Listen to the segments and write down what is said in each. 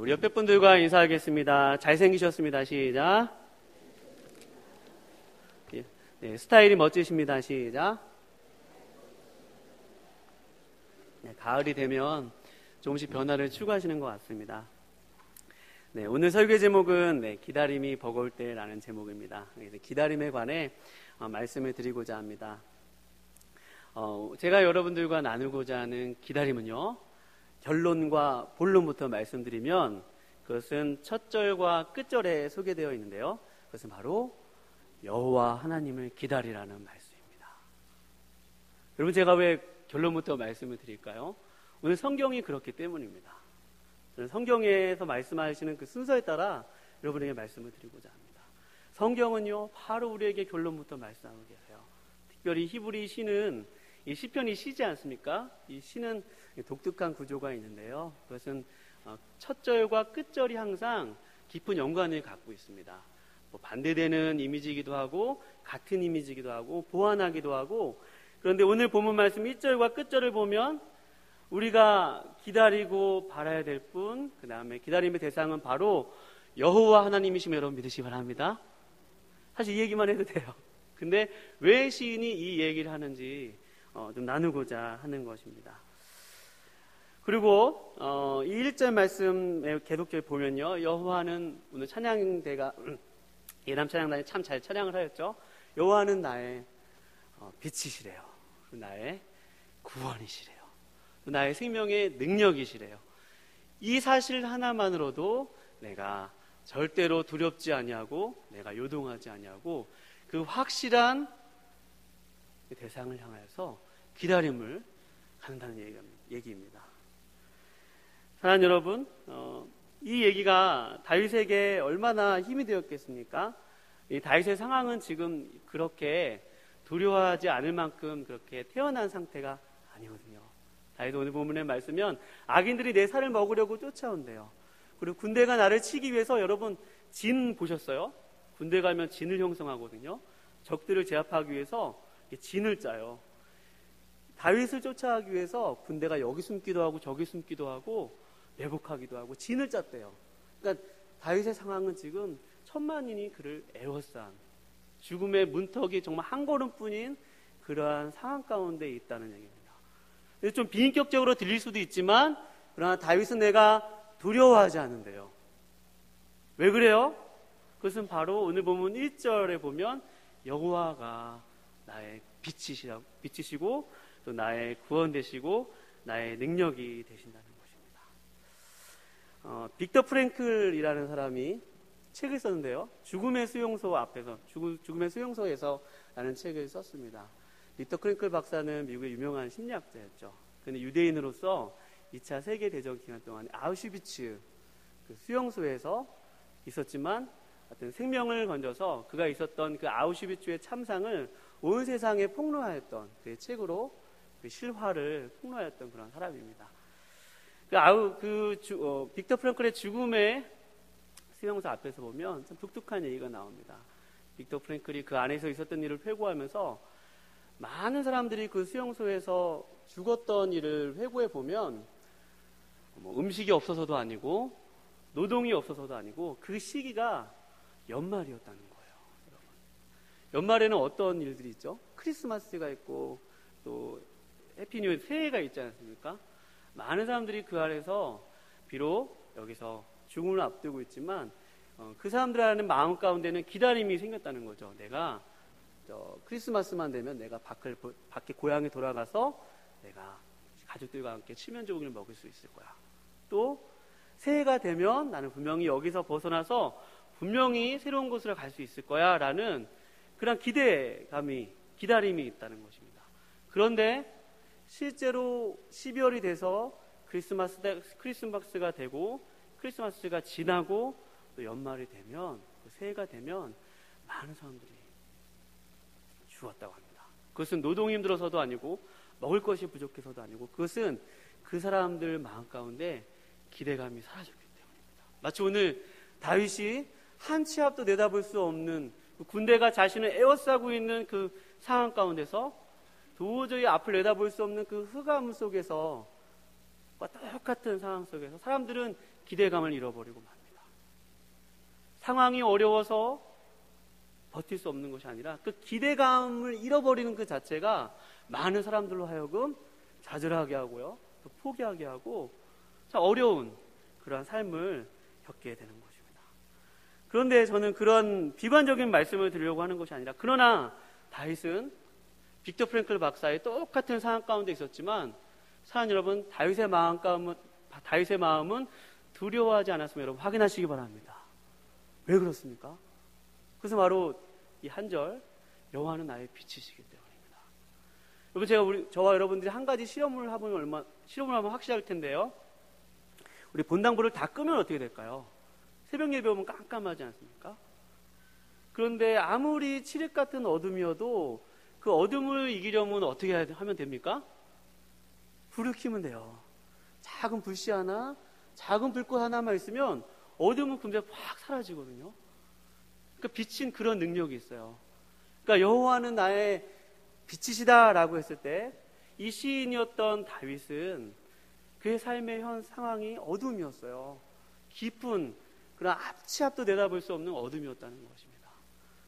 우리 옆에 분들과 인사하겠습니다. 잘생기셨습니다. 시작. 네, 스타일이 멋지십니다. 시작. 네, 가을이 되면 조금씩 변화를 추구하시는 것 같습니다. 네, 오늘 설교 제목은 기다림이 버거울 때라는 제목입니다. 기다림에 관해 말씀을 드리고자 합니다. 제가 여러분들과 나누고자 하는 기다림은요, 결론과 본론부터 말씀드리면 그것은 첫 절과 끝절에 소개되어 있는데요, 그것은 바로 여호와 하나님을 기다리라는 말씀입니다. 여러분, 제가 왜 결론부터 말씀을 드릴까요? 오늘 성경이 그렇기 때문입니다. 저는 성경에서 말씀하시는 그 순서에 따라 여러분에게 말씀을 드리고자 합니다. 성경은요, 바로 우리에게 결론부터 말씀하고 계세요. 특별히 히브리 시는 이 시편이 시지 않습니까? 이 시는 독특한 구조가 있는데요, 그것은 첫 절과 끝절이 항상 깊은 연관을 갖고 있습니다. 반대되는 이미지이기도 하고 같은 이미지이기도 하고 보완하기도 하고, 그런데 오늘 본문 말씀 1절과 끝절을 보면 우리가 기다리고 바라야 될 분, 그 다음에 기다림의 대상은 바로 여호와 하나님이심을 여러분 믿으시기 바랍니다. 사실 이 얘기만 해도 돼요. 근데 왜 시인이 이 얘기를 하는지 좀 나누고자 하는 것입니다. 그리고 이 1절 말씀에 계속적으로 보면요, 여호와는, 오늘 찬양대가 예람 찬양단이 참 잘 찬양을 하였죠. 여호와는 나의 빛이시래요. 나의 구원이시래요. 나의 생명의 능력이시래요. 이 사실 하나만으로도 내가 절대로 두렵지 아니하고 내가 요동하지 아니하고 그 확실한 대상을 향하여서 기다림을 갖는다는 얘기입니다. 사랑하는 여러분, 이 얘기가 다윗에게 얼마나 힘이 되었겠습니까? 이 다윗의 상황은 지금 그렇게 두려워하지 않을 만큼 그렇게 태어난 상태가 아니거든요. 다윗 오늘 본문에 말씀면 악인들이 내 살을 먹으려고 쫓아온대요. 그리고 군대가 나를 치기 위해서, 여러분 진 보셨어요? 군대 가면 진을 형성하거든요. 적들을 제압하기 위해서 진을 짜요. 다윗을 쫓아가기 위해서 군대가 여기 숨기도 하고 저기 숨기도 하고 매복하기도 하고 진을 짰대요. 그러니까 다윗의 상황은 지금 천만인이 그를 에워싼 죽음의 문턱이 정말 한 걸음뿐인 그러한 상황 가운데 있다는 얘기입니다. 좀 비인격적으로 들릴 수도 있지만, 그러나 다윗은 내가 두려워하지 않는데요. 왜 그래요? 그것은 바로 오늘 본문 1절에 보면 여호와가 나의 빛이시고 또 나의 구원 되시고 나의 능력이 되신다는 것입니다. 빅터 프랭클이라는 사람이 책을 썼는데요, 죽음의 수용소에서 라는 책을 썼습니다. 빅터 프랭클 박사는 미국의 유명한 심리학자였죠. 그런데 유대인으로서 2차 세계대전 기간 동안 아우슈비츠 그 수용소에서 있었지만 하여튼 생명을 건져서 그가 있었던 그 아우슈비츠의 참상을 온 세상에 폭로하였던 그의 책으로 그 실화를 폭로하였던 그런 사람입니다. 빅터 프랭클의 죽음의 수용소 앞에서 보면 참 독특한 얘기가 나옵니다. 빅터 프랭클이 그 안에서 있었던 일을 회고하면서 많은 사람들이 그 수용소에서 죽었던 일을 회고해 보면 음식이 없어서도 아니고 노동이 없어서도 아니고 그 시기가 연말이었다는 거예요. 여러분. 연말에는 어떤 일들이 있죠? 크리스마스가 있고 또 해피뉴 새해가 있지 않습니까? 많은 사람들이 그 아래서 비록 여기서 죽음을 앞두고 있지만 그 사람들 안에 마음 가운데는 기다림이 생겼다는 거죠. 내가 크리스마스만 되면 내가 밖에 고향에 돌아가서 내가 가족들과 함께 칠면조국을 먹을 수 있을 거야. 또 새해가 되면 나는 분명히 여기서 벗어나서 분명히 새로운 곳으로 갈 수 있을 거야 라는 그런 기대감이, 기다림이 있다는 것입니다. 그런데 실제로 12월이 돼서 크리스마스가 되고 크리스마스가 지나고 또 연말이 되면, 또 새해가 되면 많은 사람들이 죽었다고 합니다. 그것은 노동이 힘들어서도 아니고 먹을 것이 부족해서도 아니고, 그것은 그 사람들 마음 가운데 기대감이 사라졌기 때문입니다. 마치 오늘 다윗이 한 치 앞도 내다볼 수 없는 군대가 자신을 에워싸고 있는 그 상황 가운데서 도저히 앞을 내다볼 수 없는 그 흑암 속에서 똑같은 상황 속에서 사람들은 기대감을 잃어버리고 맙니다. 상황이 어려워서 버틸 수 없는 것이 아니라 그 기대감을 잃어버리는 그 자체가 많은 사람들로 하여금 좌절하게 하고요, 또 포기하게 하고 어려운 그러한 삶을 겪게 되는 것입니다. 그런데 저는 그런 비관적인 말씀을 드리려고 하는 것이 아니라, 그러나 다윗은 빅터 프랭클 박사의 똑같은 상황 가운데 있었지만, 사랑하는 여러분, 다윗의 마음은 두려워하지 않았음을 여러분 확인하시기 바랍니다. 왜 그렇습니까? 그것은 바로 이 한 절, 여호와는 나의 빛이시기 때문입니다. 여러분, 저와 여러분들이 한 가지 실험을 하면 확실할 텐데요. 우리 본당불을 다 끄면 어떻게 될까요? 새벽 예배 오면 깜깜하지 않습니까? 그런데 아무리 칠흑 같은 어둠이어도 그 어둠을 이기려면 어떻게 하면 됩니까? 불을 켜면 돼요. 작은 불씨 하나, 작은 불꽃 하나만 있으면 어둠은 금세 확 사라지거든요. 그러니까 빛인 그런 능력이 있어요. 그러니까 여호와는 나의 빛이시다라고 했을 때 이 시인이었던 다윗은 그의 삶의 현 상황이 어둠이었어요. 깊은 그런 앞치앞도 내다볼 수 없는 어둠이었다는 것입니다.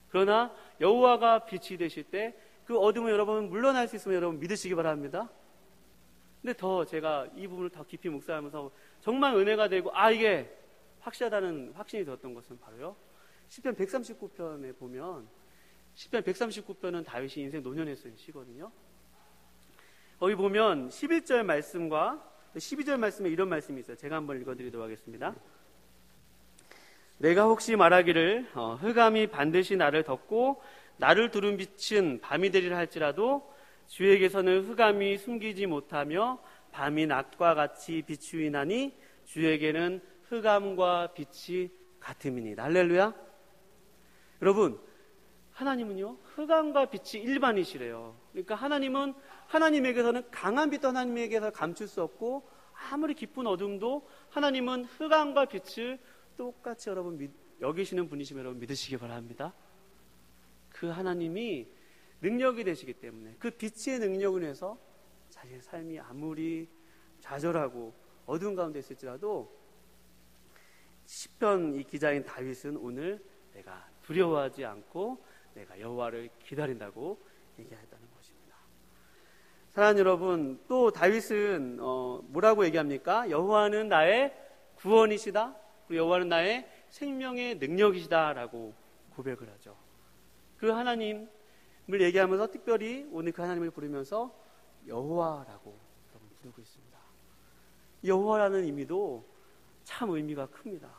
그러나 여호와가 빛이 되실 때 그 어둠을 여러분 물러날 수 있으면 여러분 믿으시기 바랍니다. 근데 더 제가 이 부분을 더 깊이 묵상하면서 정말 은혜가 되고 이게 확실하다는 확신이 들었던 것은 바로요, 시편 139편에 보면, 시편 139편은 다윗이 인생 노년에 쓴 시거든요. 거기 보면 11절 말씀과 12절 말씀에 이런 말씀이 있어요. 제가 한번 읽어드리도록 하겠습니다. 내가 혹시 말하기를 흑암이 반드시 나를 덮고 나를 두른 빛은 밤이 되리라 할지라도 주에게서는 흑암이 숨기지 못하며 밤이 낮과 같이 비추이나니 주에게는 흑암과 빛이 같음이니. 할렐루야. 여러분, 하나님은요, 흑암과 빛이 일반이시래요. 그러니까 하나님에게서는 강한 빛도 하나님에게서 감출 수 없고, 아무리 깊은 어둠도 하나님은 흑암과 빛을 똑같이 여러분 여기시는 분이시면 여러분 믿으시기 바랍니다. 그 하나님이 능력이 되시기 때문에, 그 빛의 능력을 인해서 자신의 삶이 아무리 좌절하고 어두운 가운데 있을지라도 시편 이 기자인 다윗은 오늘 내가 두려워하지 않고 내가 여호와를 기다린다고 얘기했다는 것입니다. 사랑하는 여러분, 또 다윗은 뭐라고 얘기합니까? 여호와는 나의 구원이시다, 그리고 여호와는 나의 생명의 능력이시다라고 고백을 하죠. 그 하나님을 얘기하면서 특별히 오늘 그 하나님을 부르면서 여호와라고 부르고 있습니다. 여호와라는 의미도 참 의미가 큽니다.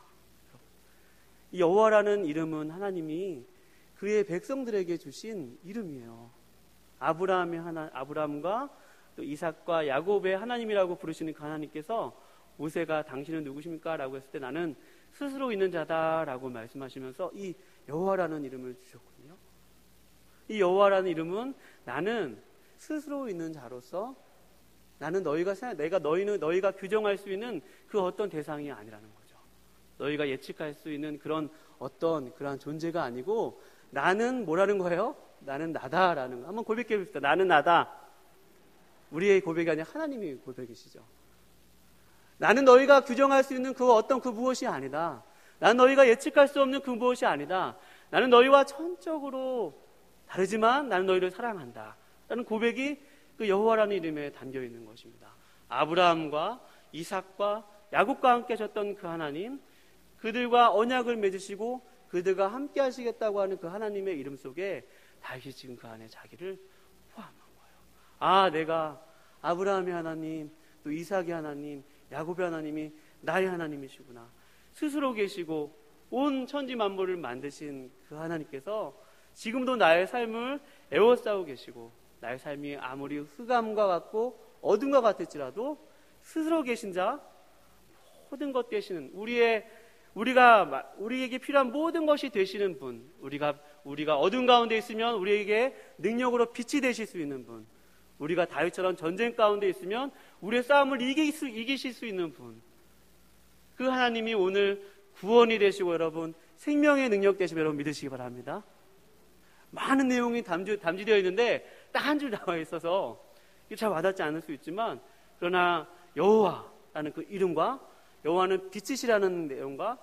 이 여호와라는 이름은 하나님이 그의 백성들에게 주신 이름이에요. 아브라함과 또 이삭과 야곱의 하나님이라고 부르시는 그 하나님께서 모세가 당신은 누구십니까? 라고 했을 때 나는 스스로 있는 자다라고 말씀하시면서 이 여호와라는 이름을 주셨거든요. 이 여호와라는 이름은 나는 스스로 있는 자로서, 나는 너희가 규정할 수 있는 그 어떤 대상이 아니라는 거죠. 너희가 예측할 수 있는 그런 존재가 아니고, 나는 뭐라는 거예요? 나는 나다라는 거. 한번 고백해 봅시다. 나는 나다. 우리의 고백이 아니라 하나님의 고백이시죠. 나는 너희가 규정할 수 있는 그 무엇이 아니다. 나는 너희가 예측할 수 없는 그 무엇이 아니다. 나는 너희와 천적으로 다르지만 나는 너희를 사랑한다 라는 고백이 그 여호와라는 이름에 담겨 있는 것입니다. 아브라함과 이삭과 야곱과 함께 하셨던 그 하나님, 그들과 언약을 맺으시고 그들과 함께 하시겠다고 하는 그 하나님의 이름 속에 다윗이 지금 그 안에 자기를 포함한 거예요. 내가 아브라함의 하나님, 또 이삭의 하나님, 야곱의 하나님이 나의 하나님이시구나. 스스로 계시고 온 천지 만물을 만드신 그 하나님께서 지금도 나의 삶을 에워싸고 계시고, 나의 삶이 아무리 흑암과 같고 어둠과 같을지라도 스스로 계신 자, 모든 것 되시는, 우리에게 필요한 모든 것이 되시는 분, 우리가 어둠 가운데 있으면 우리에게 능력으로 빛이 되실 수 있는 분, 우리가 다윗처럼 전쟁 가운데 있으면 우리의 싸움을 이기실 수 있는 분, 그 하나님이 오늘 구원이 되시고 여러분 생명의 능력 되시면 여러분 믿으시기 바랍니다. 많은 내용이 담지되어 있는데 딱 한 줄 나와 있어서 잘 와닿지 않을 수 있지만, 그러나 여호와라는 그 이름과 여호와는 빛이시라는 내용과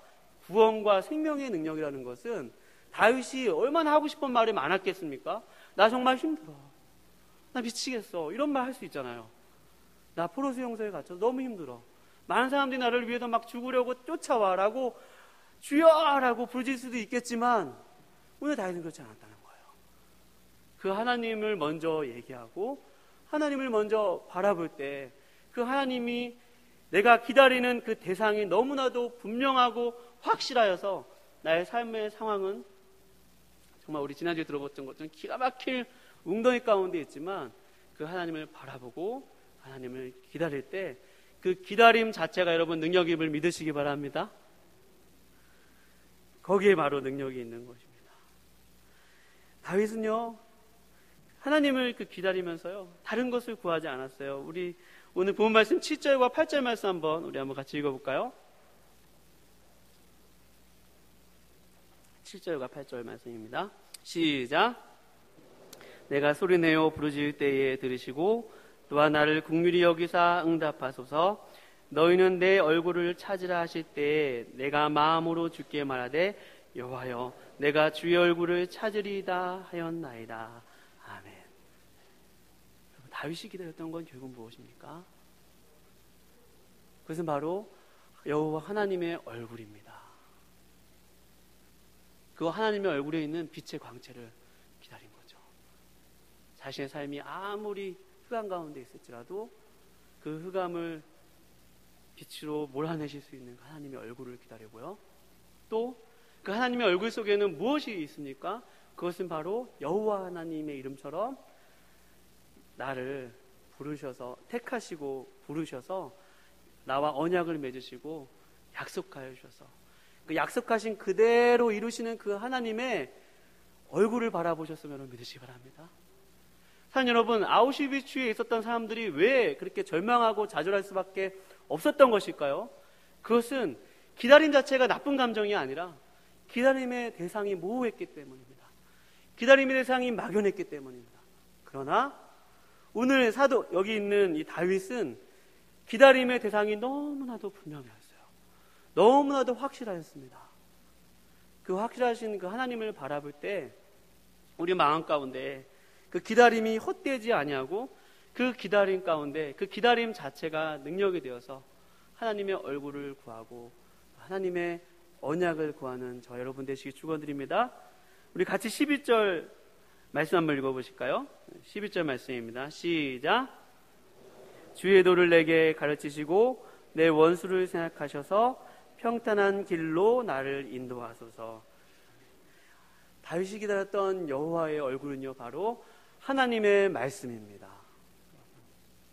구원과 생명의 능력이라는 것은 다윗이 얼마나 하고 싶은 말이 많았겠습니까? 나 정말 힘들어, 나 미치겠어, 이런 말 할 수 있잖아요. 나 포로 수용소에 갇혀서 너무 힘들어, 많은 사람들이 나를 위해서 막 죽으려고 쫓아와 라고 주여 라고 부르질 수도 있겠지만 오늘 다윗은 그렇지 않았다는 거예요. 그 하나님을 먼저 얘기하고 하나님을 먼저 바라볼 때 그 하나님이 내가 기다리는 그 대상이 너무나도 분명하고 확실하여서 나의 삶의 상황은 정말 우리 지난주에 들어봤던 것처럼 기가 막힐 웅덩이 가운데 있지만 그 하나님을 바라보고 하나님을 기다릴 때 그 기다림 자체가 여러분 능력임을 믿으시기 바랍니다. 거기에 바로 능력이 있는 것입니다. 다윗은요, 하나님을 기다리면서요, 다른 것을 구하지 않았어요. 우리 오늘 본 말씀 7절과 8절 말씀 우리 한번 같이 읽어볼까요? 7절과 8절 말씀입니다. 시작. 내가 소리내어 부르짖을 때에 들으시고 또한 나를 긍휼히 여기사 응답하소서. 너희는 내 얼굴을 찾으라 하실 때에 내가 마음으로 주께 말하되 여호와여 내가 주의 얼굴을 찾으리이다 하였나이다. 아멘. 다윗이 기다렸던 건 결국 무엇입니까? 그것은 바로 여호와 하나님의 얼굴입니다. 그 하나님의 얼굴에 있는 빛의 광채를 기다린 거죠. 자신의 삶이 아무리 흑암 가운데 있을지라도 그 흑암을 빛으로 몰아내실 수 있는 하나님의 얼굴을 기다리고요. 또 그 하나님의 얼굴 속에는 무엇이 있습니까? 그것은 바로 여호와 하나님의 이름처럼 나를 부르셔서 택하시고 부르셔서 나와 언약을 맺으시고 약속하여 주셔서 그 약속하신 그대로 이루시는 그 하나님의 얼굴을 바라보셨으면 믿으시기 바랍니다. 사랑 여러분, 아우슈비츠에 있었던 사람들이 왜 그렇게 절망하고 좌절할 수밖에 없었던 것일까요? 그것은 기다림 자체가 나쁜 감정이 아니라 기다림의 대상이 모호했기 때문입니다. 기다림의 대상이 막연했기 때문입니다. 그러나 오늘 사도 여기 있는 이 다윗은 기다림의 대상이 너무나도 분명했어요. 너무나도 확실하였습니다. 그 확실하신 그 하나님을 바라볼 때 우리 마음 가운데 그 기다림이 헛되지 아니하고 그 기다림 가운데 그 기다림 자체가 능력이 되어서 하나님의 얼굴을 구하고 하나님의 언약을 구하는 저 여러분 되시기 축원드립니다. 우리 같이 11절 말씀 한번 읽어보실까요? 11절 말씀입니다. 시작. 주의 도를 내게 가르치시고 내 원수를 생각하셔서 평탄한 길로 나를 인도하소서. 다윗이 기다렸던 여호와의 얼굴은요, 바로 하나님의 말씀입니다.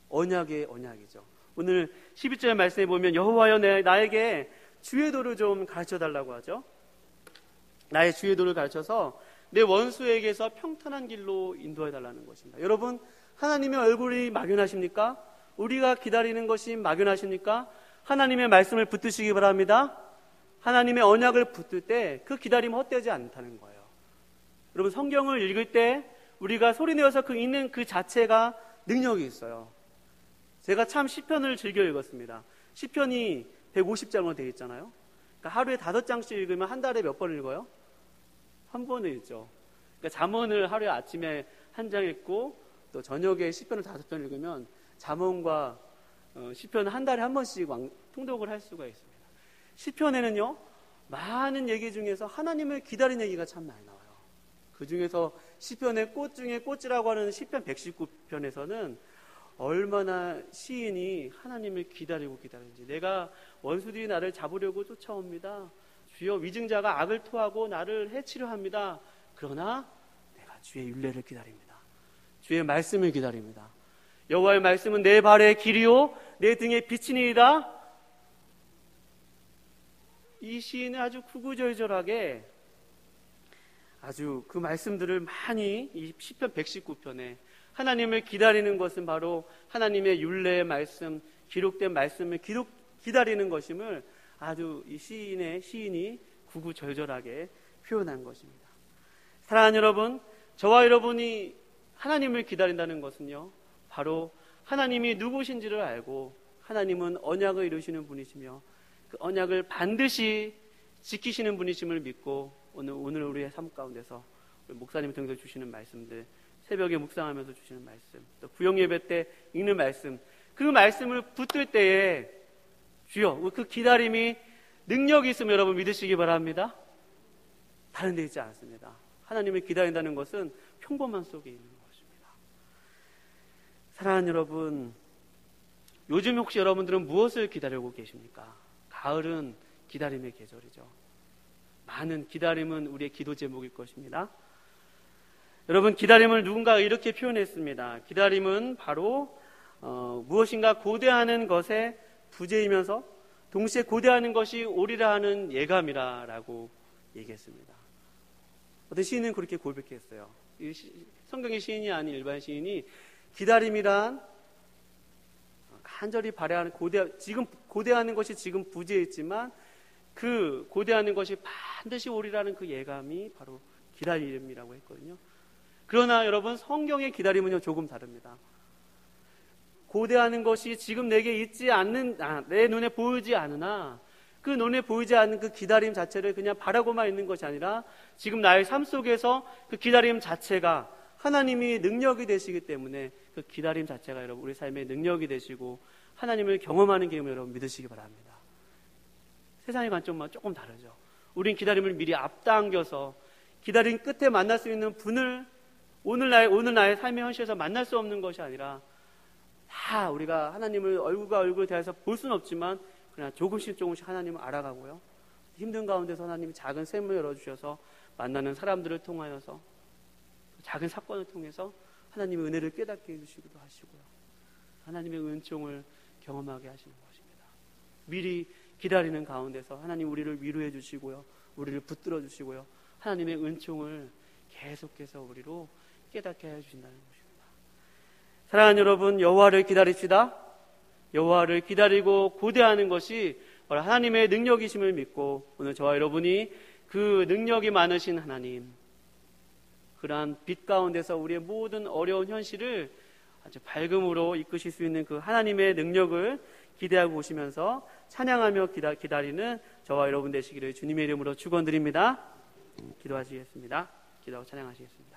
언약의 언약이죠. 오늘 12절 말씀에 보면 여호와여 나에게 주의 도를 좀 가르쳐달라고 하죠. 나의 주의 도를 가르쳐서 내 원수에게서 평탄한 길로 인도해달라는 것입니다. 여러분, 하나님의 얼굴이 막연하십니까? 우리가 기다리는 것이 막연하십니까? 하나님의 말씀을 붙드시기 바랍니다. 하나님의 언약을 붙들 때 그 기다림은 헛되지 않다는 거예요. 여러분, 성경을 읽을 때 우리가 소리내어서 그 읽는 그 자체가 능력이 있어요. 제가 참 시편을 즐겨 읽었습니다. 시편이 150장으로 되어 있잖아요. 그러니까 하루에 5장씩 읽으면 한 달에 몇 번 읽어요? 한 번을 읽죠. 그러니까 잠언을 하루에 아침에 한 장 읽고 또 저녁에 시편을 5편 읽으면 잠언과 시편을 한 달에 한 번씩 통독을 할 수가 있습니다. 시편에는요, 많은 얘기 중에서 하나님을 기다리는 얘기가 참 많이 나와요. 그 중에서 시편의 꽃 중에 꽃이라고 하는 시편 119편에서는 얼마나 시인이 하나님을 기다리는지, 내가 원수들이 나를 잡으려고 쫓아옵니다. 주여 위증자가 악을 토하고 나를 해치려 합니다. 그러나 내가 주의 율례를 기다립니다. 주의 말씀을 기다립니다. 여호와의 말씀은 내 발의 길이요 내 등의 빛이니이다. 이 시인은 아주 구구절절하게 아주 그 말씀들을 많이 이 시편 119편에 하나님을 기다리는 것은 바로 하나님의 율례의 말씀, 기록된 말씀을 기다리는 것임을 아주 이 시인이 구구절절하게 표현한 것입니다. 사랑하는 여러분, 저와 여러분이 하나님을 기다린다는 것은요, 바로 하나님이 누구신지를 알고 하나님은 언약을 이루시는 분이시며 그 언약을 반드시 지키시는 분이심을 믿고 오늘 우리의 삶 가운데서 우리 목사님을 통해서 주시는 말씀들, 새벽에 묵상하면서 주시는 말씀, 또 구역 예배 때 읽는 말씀, 그 말씀을 붙들 때에 주여 그 기다림이 능력이 있음을 여러분 믿으시기 바랍니다. 다른 데 있지 않습니다. 하나님을 기다린다는 것은 평범한 속에 있는 것입니다. 사랑하는 여러분, 요즘 혹시 여러분들은 무엇을 기다리고 계십니까? 가을은 기다림의 계절이죠. 많은 기다림은 우리의 기도 제목일 것입니다. 여러분, 기다림을 누군가가 이렇게 표현했습니다. 기다림은 바로 무엇인가 고대하는 것의 부재이면서 동시에 고대하는 것이 오리라 하는 예감이라고 얘기했습니다. 어떤 시인은 그렇게 고백했어요. 성경의 시인이 아닌 일반 시인이 기다림이란 간절히 바라는 지금 고대하는 것이 지금 부재했지만 그 고대하는 것이 반드시 오리라는 그 예감이 바로 기다림이라고 했거든요. 그러나 여러분, 성경의 기다림은요 조금 다릅니다. 고대하는 것이 지금 내게 있지 않는, 내 눈에 보이지 않으나 그 눈에 보이지 않는 그 기다림 자체를 그냥 바라고만 있는 것이 아니라 지금 나의 삶 속에서 그 기다림 자체가 하나님이 능력이 되시기 때문에 그 기다림 자체가 여러분 우리 삶의 능력이 되시고 하나님을 경험하는 게임을 여러분 믿으시기 바랍니다. 세상의 관점과 조금 다르죠. 우린 기다림을 미리 앞당겨서 기다림 끝에 만날 수 있는 분을 오늘 나의 삶의 현실에서 만날 수 없는 것이 아니라 다 우리가 하나님을 얼굴과 얼굴 대해서 볼 수는 없지만 그러나 조금씩 하나님을 알아가고요. 힘든 가운데서 하나님이 작은 샘을 열어주셔서 만나는 사람들을 통하여서 작은 사건을 통해서 하나님의 은혜를 깨닫게 해주시기도 하시고요. 하나님의 은총을 경험하게 하시는 것입니다. 미리 기다리는 가운데서 하나님 우리를 위로해 주시고요. 우리를 붙들어 주시고요. 하나님의 은총을 계속해서 우리로 깨닫게 해주신다는 것입니다. 사랑하는 여러분, 여호와를 기다립시다. 여호와를 기다리고 고대하는 것이 바로 하나님의 능력이심을 믿고 오늘 저와 여러분이 그 능력이 많으신 하나님, 그러한 빛 가운데서 우리의 모든 어려운 현실을 아주 밝음으로 이끄실 수 있는 그 하나님의 능력을 기대하고 오시면서 찬양하며 기다리는 저와 여러분 되시기를 주님의 이름으로 축원드립니다. 기도하시겠습니다. 기도하고 찬양하시겠습니다.